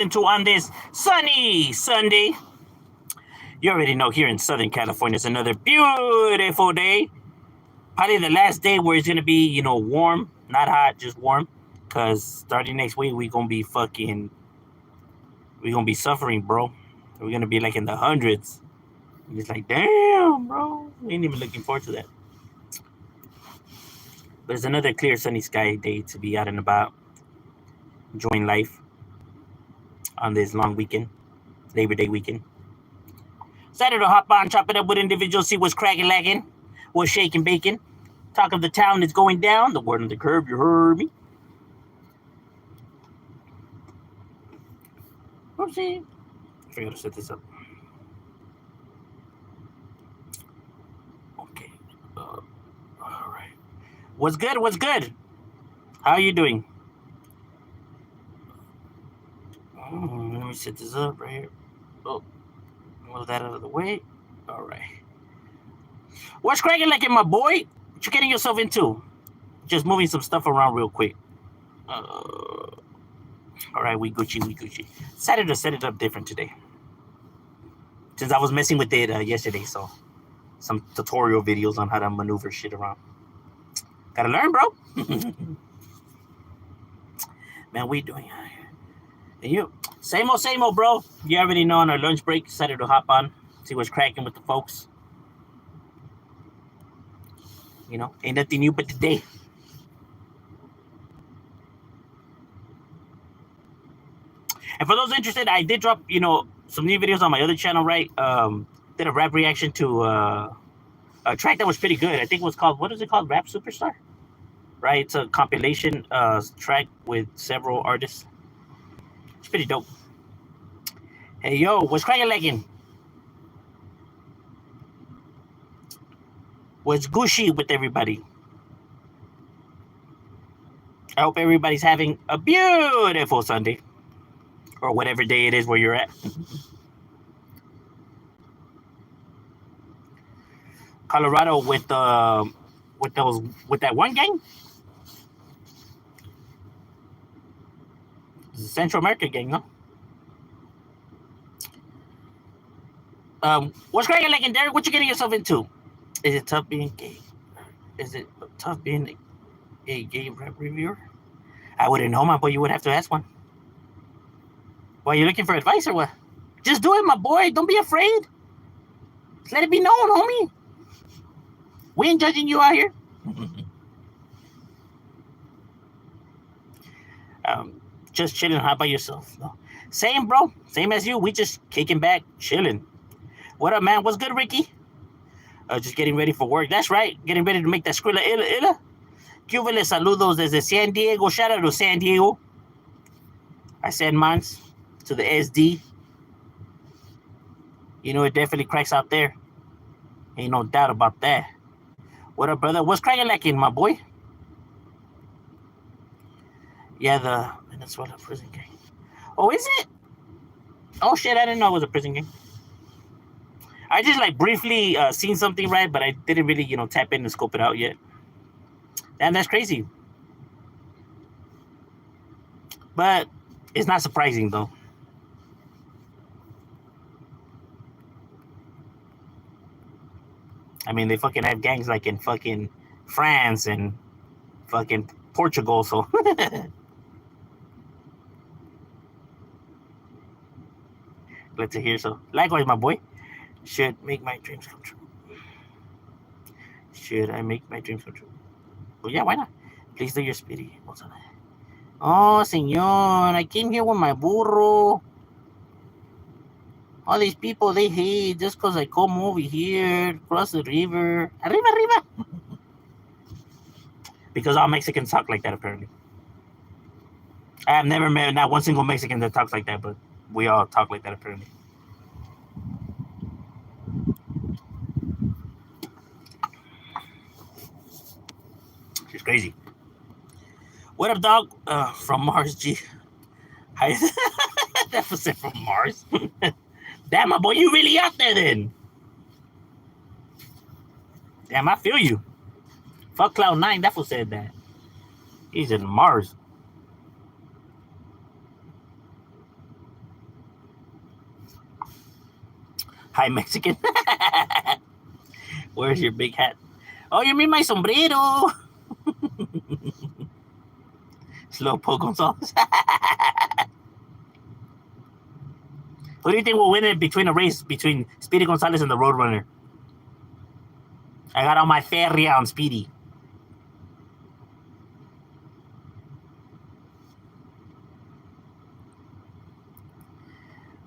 into on this sunny Sunday. You already know here in Southern California, it's another beautiful day. Probably the last day where it's gonna be, warm, not hot, just warm. Cause starting next week we're gonna be suffering, bro. We're gonna be like in the hundreds. It's like, damn, bro. We ain't even looking forward to that. But it's another clear sunny sky day to be out and about, enjoying life on this long weekend, Labor Day weekend. Decided to hop on, chop it up with individuals, see what's cracking, lacking, what's shaking, bacon. Talk of the town is going down. The word on the curb, you heard me. Oopsie. I forgot to set this up. Okay. All right. What's good? What's good? How are you doing? Let me set this up right here. Oh, move that out of the way. All right. What's cracking like it, my boy? What you getting yourself into? Just moving some stuff around real quick. All right, we Gucci. Decided to set it up different today. Since I was messing with it yesterday, so some tutorial videos on how to maneuver shit around. Gotta learn, bro. Man, we doing? And you, same old, bro. You already know on our lunch break, decided to hop on, see what's cracking with the folks. Ain't nothing new but today. And for those interested, I did drop, some new videos on my other channel, right? Did a rap reaction to a track that was pretty good. I think it was called, what is it called? Rap Superstar? Right? It's a compilation track with several artists. It's pretty dope. Hey, yo, what's cracking legging? What's Gucci with everybody? I hope everybody's having a beautiful Sunday. Or whatever day it is where you're at. Colorado with that one gang? It's a Central America gang, no? What's cracking like in Derek? What you getting yourself into? Is it tough being gay? Is it tough being a gay rap reviewer? I wouldn't know, my boy. You would have to ask one. Why, you looking for advice or what? Just do it, my boy. Don't be afraid. Just let it be known, homie. We ain't judging you out here. Just chilling. How about yourself? No. Same, bro. Same as you. We just kicking back, chilling. What up, man? What's good, Ricky? Just getting ready for work. That's right. Getting ready to make that Skrilla illa. Cúbele saludos desde San Diego. Shout out to San Diego. I send mines to the SD. It definitely cracks out there. Ain't no doubt about that. What up, brother? What's cracking like in, my boy? Yeah, the Venezuela prison gang. Oh, is it? Oh, shit, I didn't know it was a prison gang. I just, briefly seen something, right? But I didn't really, tap in and scope it out yet. And that's crazy. But it's not surprising, though. I mean, they fucking have gangs like in fucking France and fucking Portugal, so. Glad to hear so. Likewise, my boy. Should make my dreams come true. Should I make my dreams come true? Well, yeah, why not? Please do your speedy. What's on that? Oh, señor, I came here with my burro. All these people, they hate just because I come over here, cross the river. Arriba. Because all Mexicans talk like that, apparently. I have never met not one single Mexican that talks like that, but we all talk like that, apparently. She's crazy. What up, dog? From Mars, G. Hi. That was it from Mars. Damn, my boy, you really out there then? Damn, I feel you. Fuck Cloud9, that fool said that. He's in Mars. Hi, Mexican. Where's your big hat? Oh, you mean my sombrero? Slowpoke Gonzalez. Who do you think will win it between a race between Speedy Gonzalez and the Roadrunner? I got all my feria on Speedy.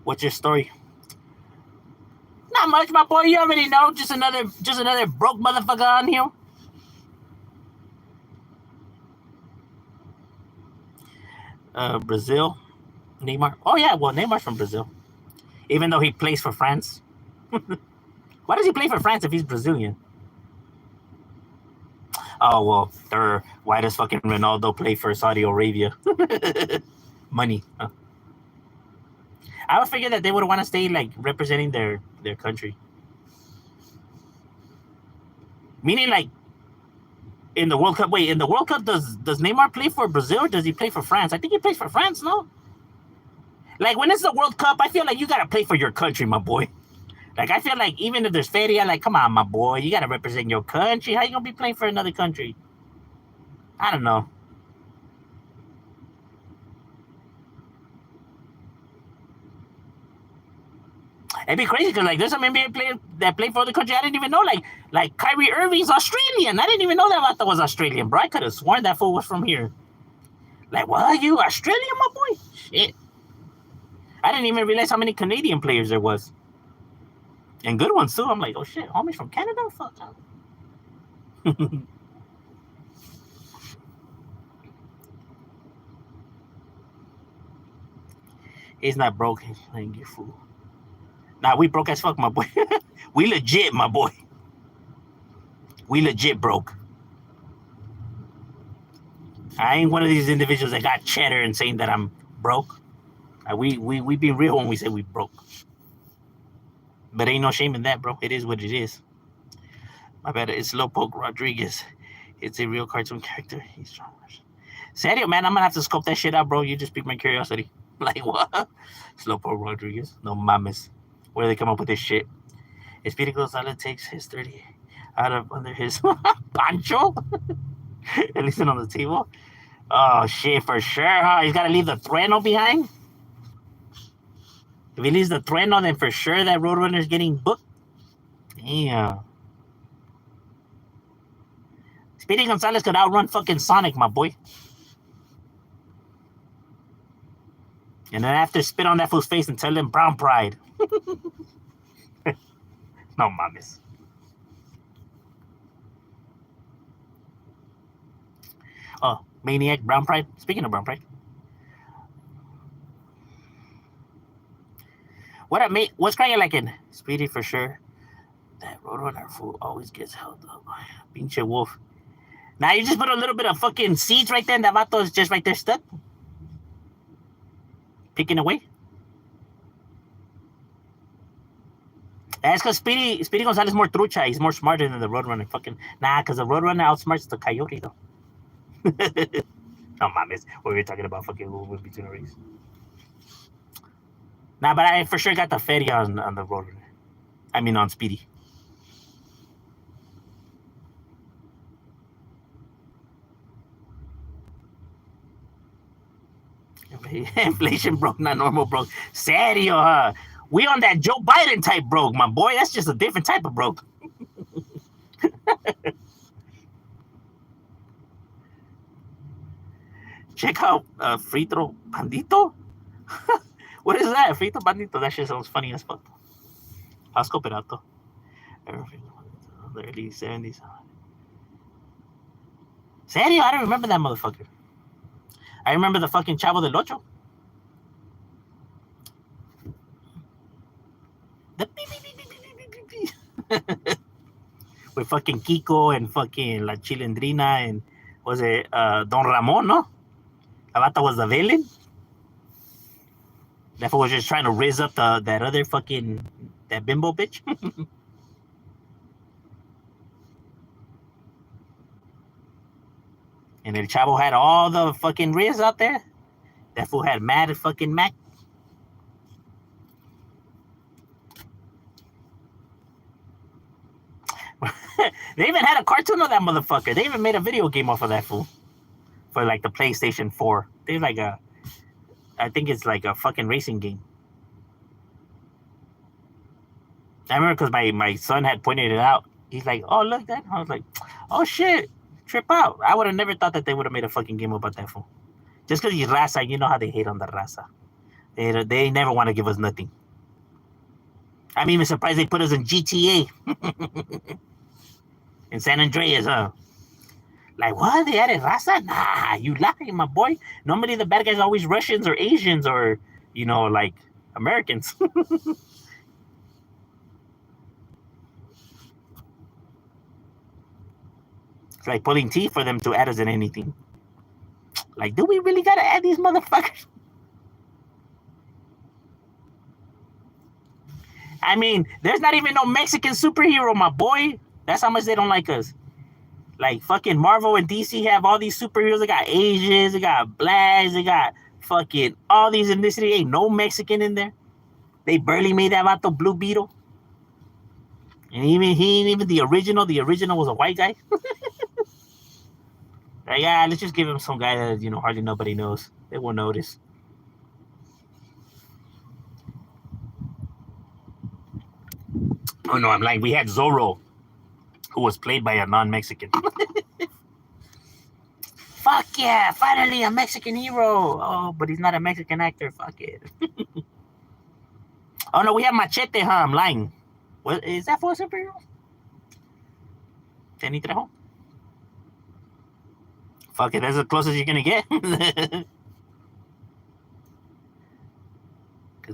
What's your story? Not much, my boy. You already know. Just another broke motherfucker on here. Brazil, Neymar. Oh yeah, well Neymar's from Brazil, even though he plays for France. Why does he play for France if he's Brazilian? Oh well, why does fucking Ronaldo play for Saudi Arabia? Money. Huh? I would figure that they would want to stay like representing their country. Meaning like in the World Cup. Wait, in the World Cup, does Neymar play for Brazil or does he play for France? I think he plays for France, no? Like when it's the World Cup, I feel like you gotta play for your country, my boy. Like I feel like even if there's feria, like come on, my boy, you gotta represent your country. How you gonna be playing for another country? I don't know. It'd be crazy because like there's some NBA players that play for other country I didn't even know. Like Kyrie Irving's Australian. I didn't even know that Vato was Australian, bro. I could have sworn that fool was from here. Like, what are you Australian, my boy? Shit. I didn't even realize how many Canadian players there was. And good ones too. I'm like, oh shit, homies from Canada? Fuck. He's not broke. He's playing your fool. Nah, we broke as fuck, my boy. We legit, my boy. We legit broke. I ain't one of these individuals that got cheddar and saying that I'm broke. We be real when we say we broke. But ain't no shame in that, bro. It is what it is. My bad. It's Slowpoke Rodriguez. It's a real cartoon character. He's strong. Serio, man, I'm gonna have to scope that shit out, bro. You just piqued my curiosity. Like what? Slowpoke Rodriguez? No mames. Where do they come up with this shit? Speedy Gonzalez takes his 30 out of under his poncho and listen on the table. Oh shit, for sure, huh? He's gotta leave the Trueno behind. If he leaves the Trueno, then for sure that Roadrunner's getting booked. Damn. Speedy Gonzalez could outrun fucking Sonic, my boy. And then I have to spit on that fool's face and tell him brown pride. No mames. Oh, Maniac, brown pride. Speaking of brown pride. What's crying like in Speedy for sure? That Roadrunner fool always gets held up. Pinche wolf. Now you just put a little bit of fucking seeds right there and that vato is just right there stuck. Picking away. That's because Speedy Gonzalez is more trucha. He's more smarter than the Roadrunner. Fucking because the Roadrunner outsmarts the Coyote though. No mames. What were we talking about? Fucking moving between the race. Nah, but I for sure got the feria on the Roadrunner. I mean on Speedy. Inflation broke, not normal broke. Serio, huh? We on that Joe Biden type broke, my boy. That's just a different type of broke. Check out Frito Bandito. What is that? Frito Bandito. That shit sounds funny as fuck. I'll scope it out though. The early 70s. Serio? I don't remember that motherfucker. I remember the fucking Chavo del Ocho. The beep, beep, beep, beep, beep, beep. With fucking Kiko and fucking La Chilindrina and was it Don Ramon, no? Avata was the villain. That fool was just trying to raise up that other fucking that bimbo bitch. And El Chavo had all the fucking Riz out there. That fool had mad fucking Mac. They even had a cartoon of that motherfucker. They even made a video game off of that fool for like the PlayStation 4. They like I think it's like a fucking racing game. I remember because my son had pointed it out. He's like, "Oh, look that." I was like, "Oh shit, trip out." I would have never thought that they would have made a fucking game about that fool. Just because he's raza, you know how they hate on the raza. They never want to give us nothing. I'm even surprised they put us in GTA. In San Andreas, huh? Like, what? They added raza? Nah, you lying, my boy. Normally the bad guys are always Russians or Asians or, like Americans. It's like pulling teeth for them to add us in anything. Like, do we really gotta add these motherfuckers? I mean, there's not even no Mexican superhero, my boy. That's how much they don't like us. Like, fucking Marvel and DC have all these superheroes. They got Asians, they got blacks, they got fucking all these ethnicity. Ain't no Mexican in there. They barely made that vato Blue Beetle. And he ain't even the original. The original was a white guy. Like, yeah, let's just give him some guy that, hardly nobody knows. They won't notice. Oh, no, I'm lying. We had Zorro, who was played by a non-Mexican. Fuck yeah, finally a Mexican hero. Oh, but he's not a Mexican actor. Fuck it. Oh, no, we have Machete, huh? I'm lying. What is that for a superhero? Danny Trejo? Fuck it, that's the closest you're gonna get. Because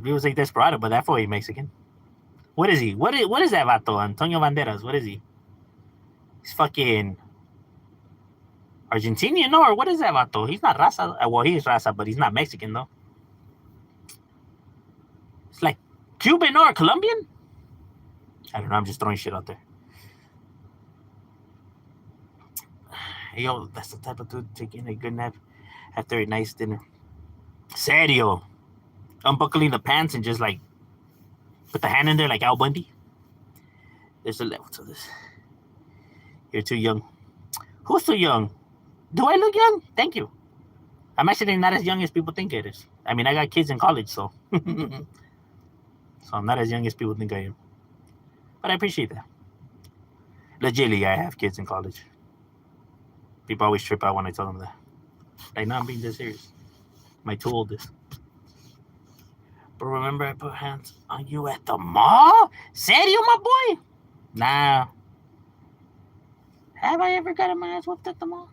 people say Desperado, but that fool ain't Mexican. What is he? What is that vato? Antonio Banderas. What is he? He's fucking Argentinian, no? Or what is that vato? He's not raza. Well, he is raza, but he's not Mexican, though. It's like Cuban or Colombian? I don't know. I'm just throwing shit out there. Hey, yo, that's the type of dude taking a good nap after a nice dinner. Serio. Unbuckling the pants and just like put the hand in there like Al Bundy. There's a level to this. You're too young. Who's too young? Do I look young? Thank you. I'm actually not as young as people think it is. I mean, I got kids in college, so. So I'm not as young as people think I am. But I appreciate that. Legitly, I have kids in college. People always trip out when I tell them that. Like, no, I'm being dead serious. My two oldest. But remember, I put hands on you at the mall? Serio, my boy? Nah. Have I ever gotten my ass whooped at the mall?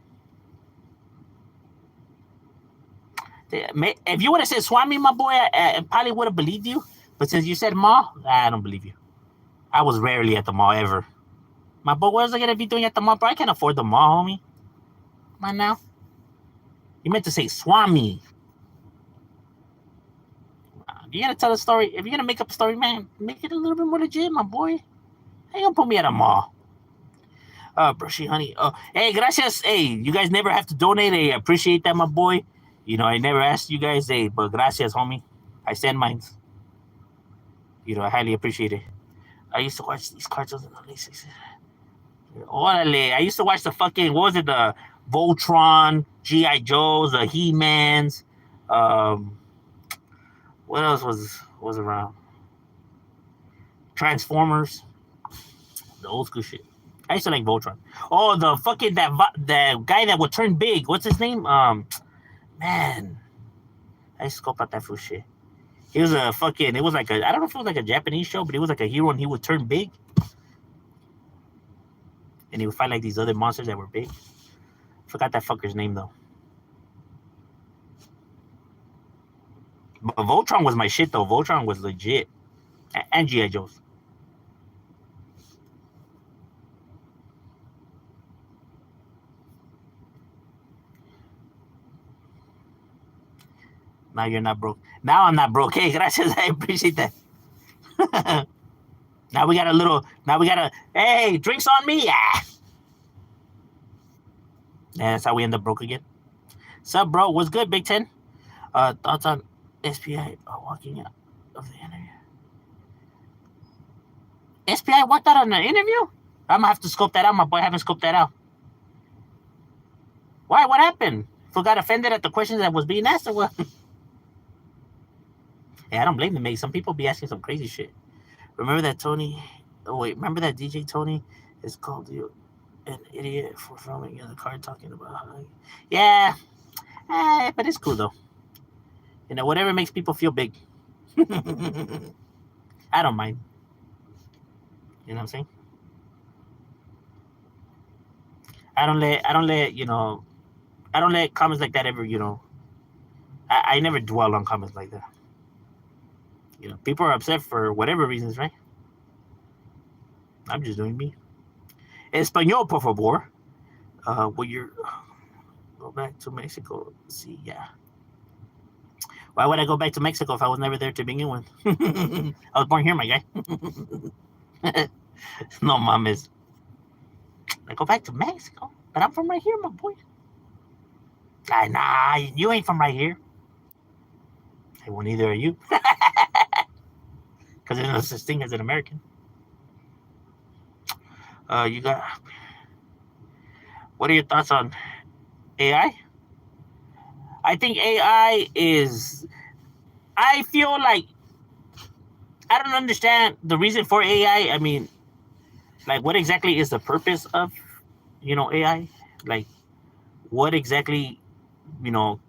If you would have said Swami, my boy, I probably would have believed you. But since you said mall, I don't believe you. I was rarely at the mall ever. My boy, what was I going to be doing at the mall? Bro, I can't afford the mall, homie. Come on now. You meant to say Swami. You got to tell a story. If you're going to make up a story, man, make it a little bit more legit, my boy. How you going to put me at a mall? Brushy honey. Oh, hey, gracias. Hey, you guys never have to donate. I appreciate that, my boy. I never asked you guys, hey, but gracias, homie. I send mines. I highly appreciate it. I used to watch these cartoons in the late 60s. Orale. I used to watch the fucking, what was it, the Voltron, G.I. Joes, the He-Mans. What else was around? Transformers. The old school shit. I used to like Voltron. Oh, the fucking, the guy that would turn big. What's his name? Man. I used to scope out that fool shit. He was a fucking, it was like I don't know if it was like a Japanese show, but it was like a hero and he would turn big. And he would fight like these other monsters that were big. Forgot that fucker's name though. But Voltron was my shit though. Voltron was legit. And G.I. Joe's. Now you're not broke. Now I'm not broke. Hey, gracias. I appreciate that. Now we got a, hey, drinks on me. Yeah. Yeah, that's how we end up broke again. Sup, bro? What's good, Big Ten? Thoughts on SPI walking out of the interview? SPI walked out on an interview? I'm gonna have to scope that out. My boy, I haven't scoped that out. Why? What happened? Who got offended at the questions that was being asked or what? Yeah, I don't blame them, mate. Some people be asking some crazy shit. Remember that Tony? Oh wait, remember that DJ Tony is called you an idiot for filming in the car talking about how. Yeah, but it's cool though. You know, whatever makes people feel big. I don't mind. You know what I'm saying? I don't let I don't let comments like that ever. I never dwell on comments like that. People are upset for whatever reasons, right? I'm just doing me. Español, por favor. Will you go back to Mexico? See, yeah. Why would I go back to Mexico if I was never there to begin with? I was born here, my guy. No, mames. I go back to Mexico, but I'm from right here, my boy. Nah, you ain't from right here. Hey, well, neither are you. Because there's no such thing as an American. You got. What are your thoughts on AI? I think AI is. I feel like I don't understand the reason for AI. I mean, like, what exactly is the purpose of, AI? Like, what exactly, you know,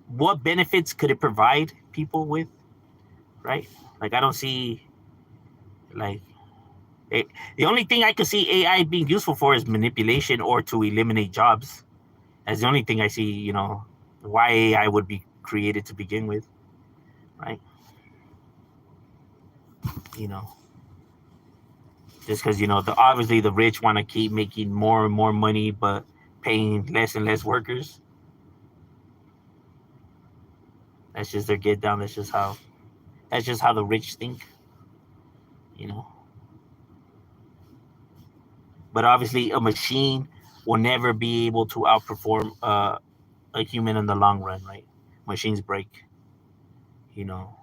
what benefits could it provide people with, right? Like, I don't see, like, the only thing I could see AI being useful for is manipulation or to eliminate jobs. That's the only thing I see, why AI would be created to begin with, right? You know, just because, obviously the rich want to keep making more and more money, but paying less and less workers. That's just their get down. That's just how the rich think, you know. But obviously, a machine will never be able to outperform a human in the long run, right? Machines break, you know.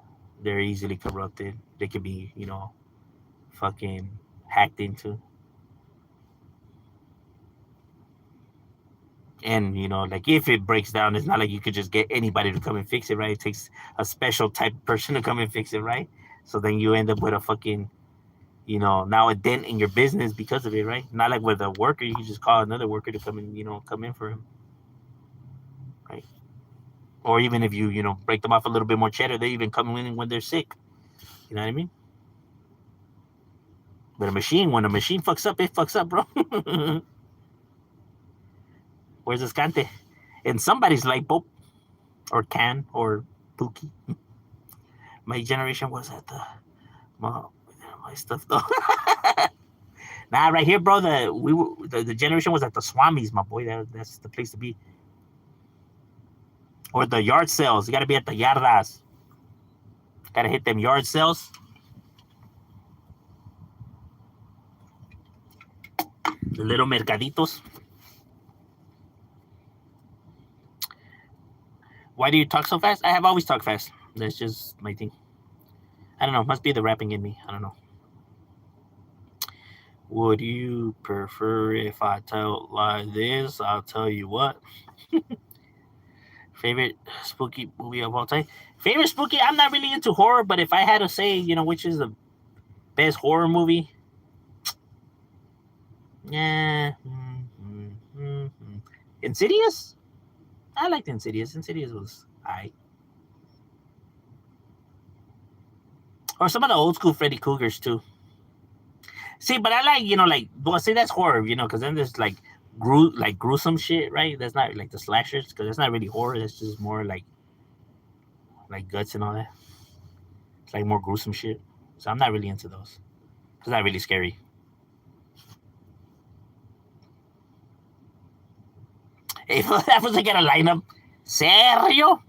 They're easily corrupted. They could be, fucking hacked into. And, like, if it breaks down, it's not like you could just get anybody to come and fix it, right? It takes a special type of person to come and fix it, right? So then you end up with a fucking, now a dent in your business because of it, right? Not like with a worker, you can just call another worker to come and, come in for him, right? Or even if you, break them off a little bit more cheddar, they even come in when they're sick. You know what I mean? But when a machine fucks up, it fucks up, bro. Where's Escante? And somebody's light bulb, or can, or Pookie. My generation was at my stuff though. Nah, right here, bro. The generation was at the Swamis, my boy. That's the place to be. Or the yard sales. You gotta be at the yardas. Gotta hit them yard sales. The little mercaditos. Why do you talk so fast? I have always talked fast. That's just my thing. I don't know. Must be the rapping in me. I don't know. Would you prefer if I tell like this? I'll tell you what. Favorite spooky movie of all time? Favorite spooky? I'm not really into horror, but if I had to say, which is the best horror movie? Yeah. Insidious? I liked Insidious. Insidious was alright. Or some of the old school Freddy Cougars too. See, but I like, well, see, that's horror, because then there's like gruesome shit, right? That's not like the slashers, because that's not really horror. That's just more like guts and all that. It's like more gruesome shit. So I'm not really into those. It's not really scary. If that was like at a lineup, serio?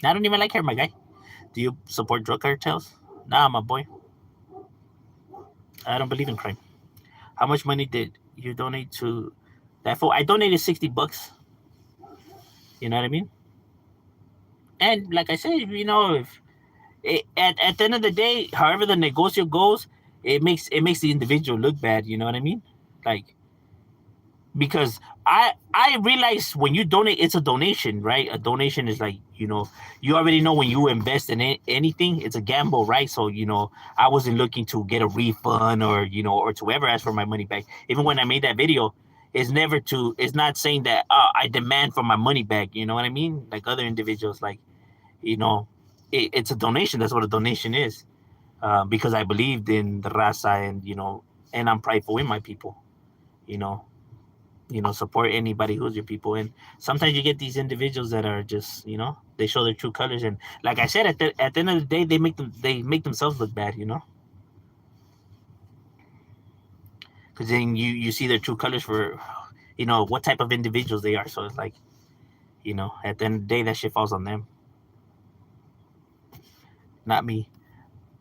I don't even like her, my guy. Do you support drug cartels? Nah, my boy. I don't believe in crime. How much money did you donate to that fool? I donated $60. You know what I mean? And like I said, if at the end of the day, however the negotiation goes, it makes the individual look bad. You know what I mean? Like, because I realize when you donate, it's a donation, right? A donation is like, you already know when you invest in anything, it's a gamble, right? So I wasn't looking to get a refund or or to ever ask for my money back. Even when I made that video, it's not saying that I demand for my money back. You know what I mean? Like other individuals, like you know, it's a donation. That's what a donation is. Because I believed in the raza, and and I'm prideful in my people. You know, support anybody who's your people. And sometimes you get these individuals that are just, they show their true colors. And like I said, at the end of the day, they make themselves look bad. Because then you see their true colors for, what type of individuals they are. So it's like, at the end of the day, that shit falls on them, not me.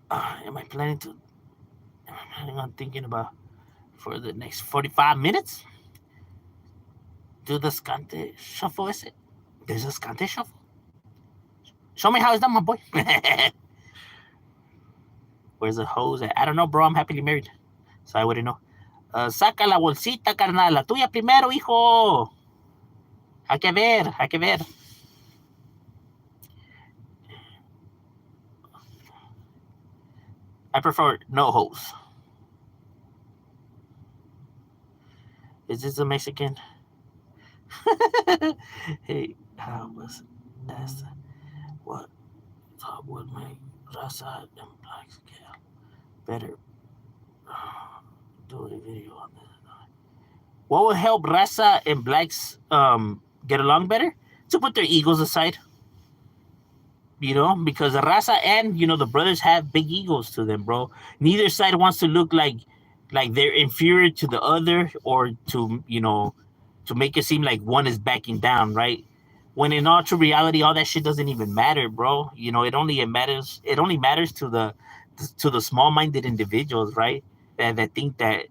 Am I planning on thinking about for the next 45 minutes? Do the Scante shuffle, is it? There's a Scante shuffle. Show me how it's done, my boy. Where's the hose at? I don't know, bro. I'm happily married, so I wouldn't know. Saca la bolsita, carnal. La tuya primero, hijo. Hay que ver, hay que ver. I prefer no hose. Is this a Mexican? Hey, how was asked what thought would make Raza and Black Scale better do a video on this? What will help Raza and Blacks get along better? To put their egos aside. Because the Raza and the brothers have big egos to them, bro. Neither side wants to look like they're inferior to the other, or to to make it seem like one is backing down, right? When in all true reality, all that shit doesn't even matter, bro. It only matters to the small-minded individuals, right? That think that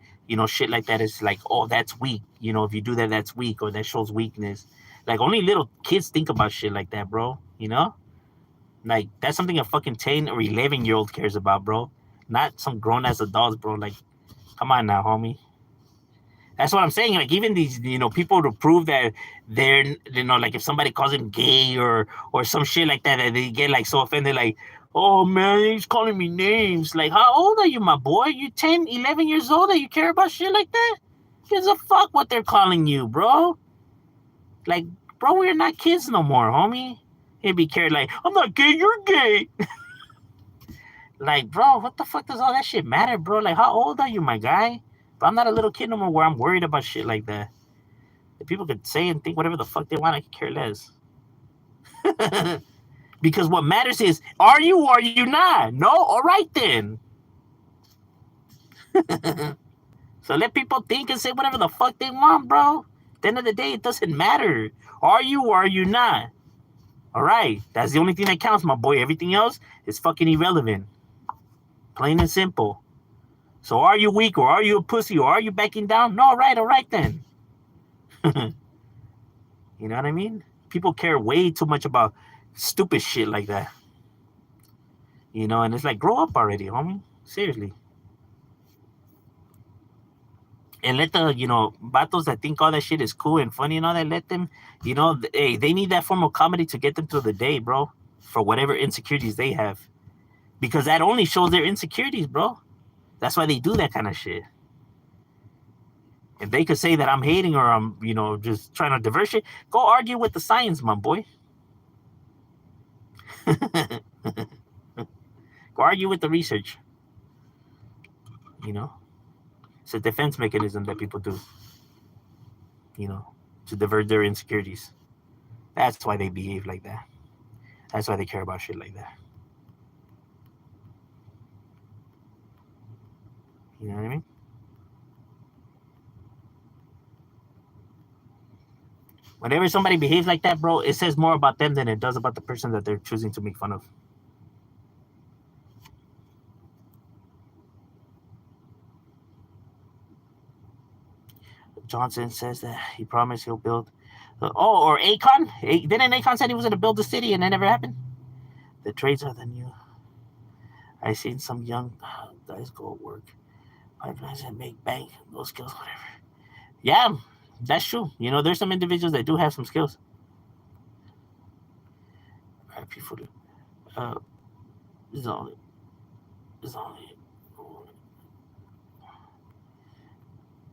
shit like that is like, oh, that's weak. If you do that, that's weak, or that shows weakness. Like, only little kids think about shit like that, bro. Like, that's something a fucking 10 or 11-year-old cares about, bro. Not some grown-ass adults, bro. Like, come on now, homie. That's what I'm saying. Like, even these, people to prove that they're, like, if somebody calls him gay or some shit like that, that they get, like, so offended, like, oh, man, he's calling me names. Like, how old are you, my boy? You 10, 11 years old and you care about shit like that? Gives a fuck what they're calling you, bro. Like, bro, we're not kids no more, homie. He'd be cared like, I'm not gay, you're gay. Like, bro, what the fuck does all that shit matter, bro? Like, how old are you, my guy? But I'm not a little kid no more where I'm worried about shit like that. If people could say and think whatever the fuck they want, I could care less. Because what matters is, are you or are you not? No? All right, then. So let people think and say whatever the fuck they want, bro. At the end of the day, it doesn't matter. Are you or are you not? All right. That's the only thing that counts, my boy. Everything else is fucking irrelevant. Plain and simple. So are you weak, or are you a pussy, or are you backing down? No, all right then. You know what I mean? People care way too much about stupid shit like that. And it's like, grow up already, homie. Seriously. And let the, vatos that think all that shit is cool and funny and all that, let them, hey, they need that form of comedy to get them through the day, bro. For whatever insecurities they have. Because that only shows their insecurities, bro. That's why they do that kind of shit. If they could say that I'm hating, or I'm, just trying to divert shit, go argue with the science, my boy. Go argue with the research. It's a defense mechanism that people do, to divert their insecurities. That's why they behave like that. That's why they care about shit like that. You know what I mean? Whenever somebody behaves like that, bro, it says more about them than it does about the person that they're choosing to make fun of. Johnson says that he promised he'll build. Or Akon. Didn't Akon said he was going to build the city and that never happened? The trades are the new. I seen some young guys go work pipelines and make bank. Those skills, whatever. Yeah, that's true. There's some individuals that do have some skills. People, uh, it's only, it's only,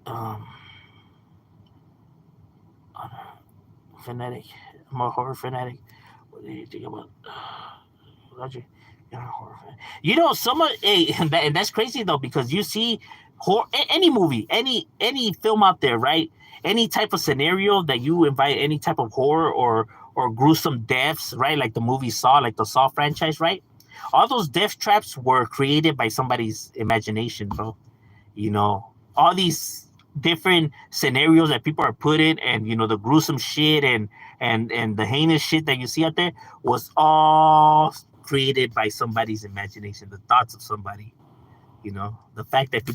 um, fanatic. I'm a horror fanatic. What do you think about? Roger, you're a horror fan. Some of and that's crazy though because you see any movie, any film out there, right? Any type of scenario that you invite any type of horror or gruesome deaths, right? Like the movie Saw, like the Saw franchise, right? All those death traps were created by somebody's imagination, bro. All these different scenarios that people are put in, and the gruesome shit and the heinous shit that you see out there was all created by somebody's imagination, the thoughts of somebody. The fact that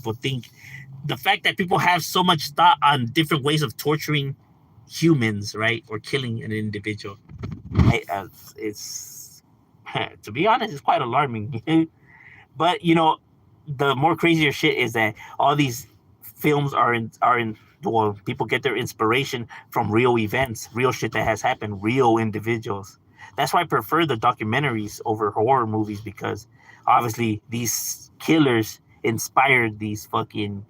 people have so much thought on different ways of torturing humans, right, or killing an individual. It's to be honest, it's quite alarming. But the more crazier shit is that all these films are in well, people get their inspiration from real events, real shit that has happened, real individuals. That's why I prefer the documentaries over horror movies, because obviously these killers inspired these fucking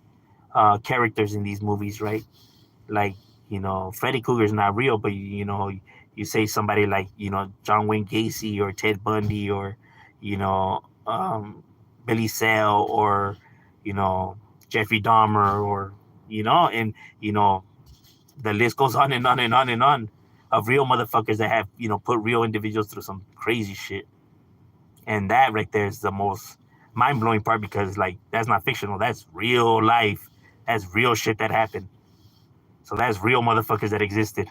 characters in these movies, right? Like, Freddy Krueger's not real, but you say somebody like, John Wayne Gacy or Ted Bundy or, Billy Sale or, Jeffrey Dahmer or, and, the list goes on and on and on and on of real motherfuckers that have, put real individuals through some crazy shit. And that right there is the most mind blowing part, because like, that's not fictional. That's real life. That's real shit that happened. So that's real motherfuckers that existed.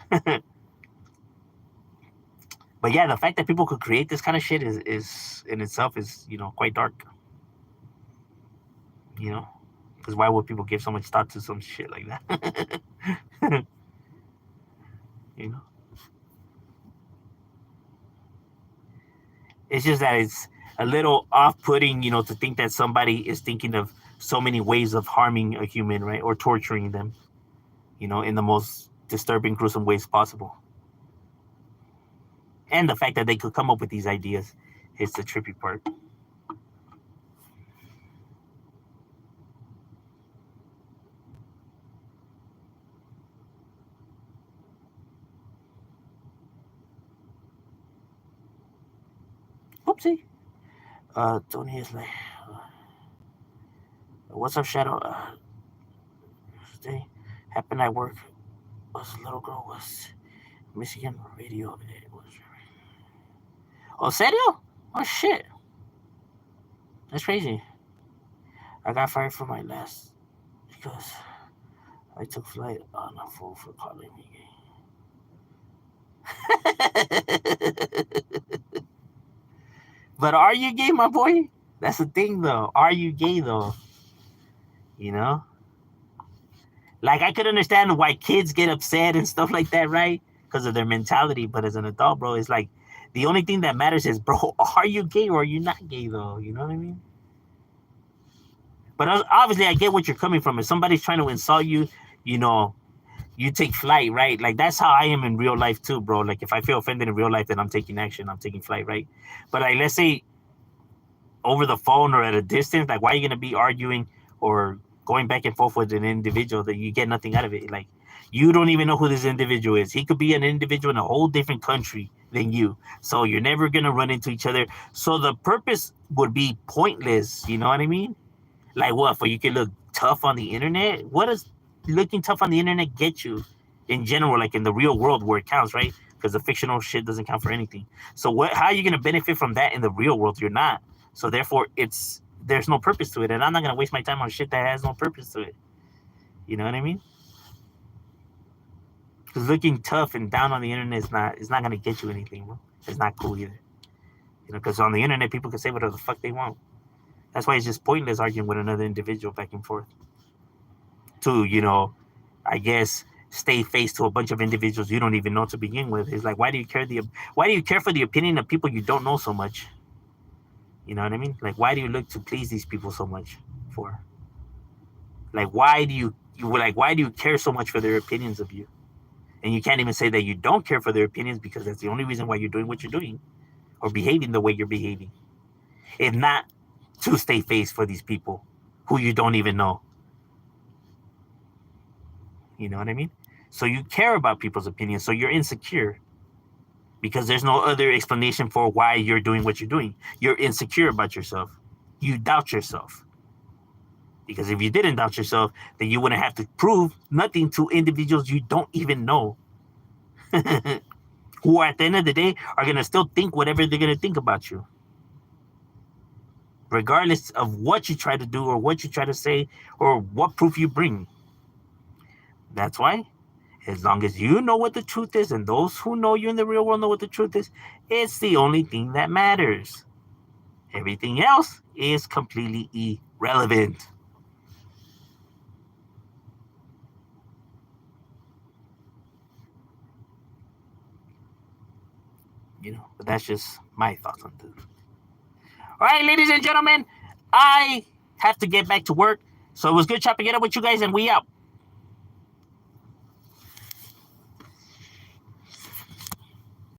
But yeah, the fact that people could create this kind of shit is in itself is, quite dark. Because why would people give so much thought to some shit like that? you know, it's just that it's a little off-putting, to think that somebody is thinking of so many ways of harming a human, right, or torturing them, in the most disturbing, gruesome ways possible. And the fact that they could come up with these ideas is the trippy part. Oopsie. Tony is like, what's up, Shadow? Today happened at work. Was a little girl was Michigan radio. It was. Oh, serio? Oh shit. That's crazy. I got fired from my last because I took flight on a fool for calling me gay. But are you gay, my boy? That's the thing, though. Are you gay, though? Like, I could understand why kids get upset and stuff like that, right? Because of their mentality. But as an adult, bro, it's like the only thing that matters is, bro, are you gay or are you not gay, though? You know what I mean? But obviously, I get what you're coming from. If somebody's trying to insult you, you take flight, right? Like, that's how I am in real life too, bro. Like, if I feel offended in real life, then I'm taking action. I'm taking flight, right? But like, let's say over the phone or at a distance, like, why are you gonna be arguing or going back and forth with an individual that you get nothing out of it? Like, you don't even know who this individual is. He could be an individual in a whole different country than you. So you're never gonna run into each other. So the purpose would be pointless. You know what I mean? Like, what? For you can look tough on the internet? What does looking tough on the internet get you in general, like in the real world where it counts, right? Because the fictional shit doesn't count for anything. So how are you going to benefit from that in the real world? You're not. So therefore, there's no purpose to it. And I'm not going to waste my time on shit that has no purpose to it. You know what I mean? Because looking tough and down on the internet is not going to get you anything, bro. It's not cool either. Because on the internet, people can say whatever the fuck they want. That's why it's just pointless arguing with another individual back and forth. To, I guess, stay face to a bunch of individuals you don't even know to begin with. It's like, why do you care for the opinion of people you don't know so much? You know what I mean? Like, why do you look to please these people so much for? Like, why do you care so much for their opinions of you? And you can't even say that you don't care for their opinions because that's the only reason why you're doing what you're doing or behaving the way you're behaving. If not to stay face for these people who you don't even know. You know what I mean? So you care about people's opinions, so you're insecure because there's no other explanation for why you're doing what you're doing. You're insecure about yourself. You doubt yourself. Because if you didn't doubt yourself, then you wouldn't have to prove nothing to individuals you don't even know. Who at the end of the day are going to still think whatever they're going to think about you. Regardless of what you try to do or what you try to say or what proof you bring. That's why, as long as you know what the truth is and those who know you in the real world know what the truth is, it's the only thing that matters. Everything else is completely irrelevant. You know, but that's just my thoughts on this. All right, ladies and gentlemen, I have to get back to work. So it was good chopping it up with you guys, and we out.